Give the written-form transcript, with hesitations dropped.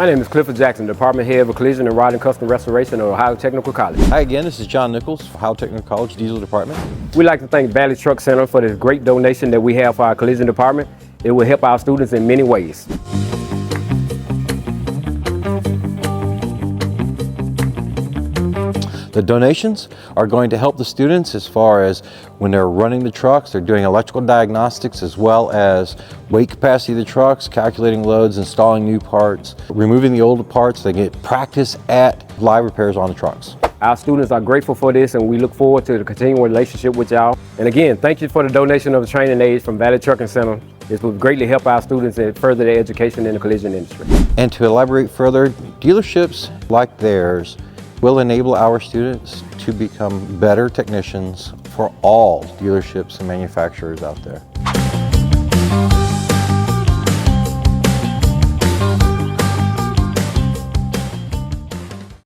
My name is Clifford Jackson, Department Head of Collision and Rod and Custom Restoration at Ohio Technical College. Hi again, this is John Nichols, Ohio Technical College Diesel Department. We'd like to thank Valley Truck Center for this great donation that we have for our collision department. It will help our students in many ways. The donations are going to help the students as far as when they're running the trucks, they're doing electrical diagnostics as well as weight capacity of the trucks, calculating loads, installing new parts, removing the older parts. They get practice at live repairs on the trucks. Our students are grateful for this, and we look forward to the continuing relationship with y'all. And again, thank you for the donation of the training aids from Valley Trucking Center. This will greatly help our students and further their education in the collision industry. And to elaborate further, dealerships like theirs will enable our students to become better technicians for all dealerships and manufacturers out there.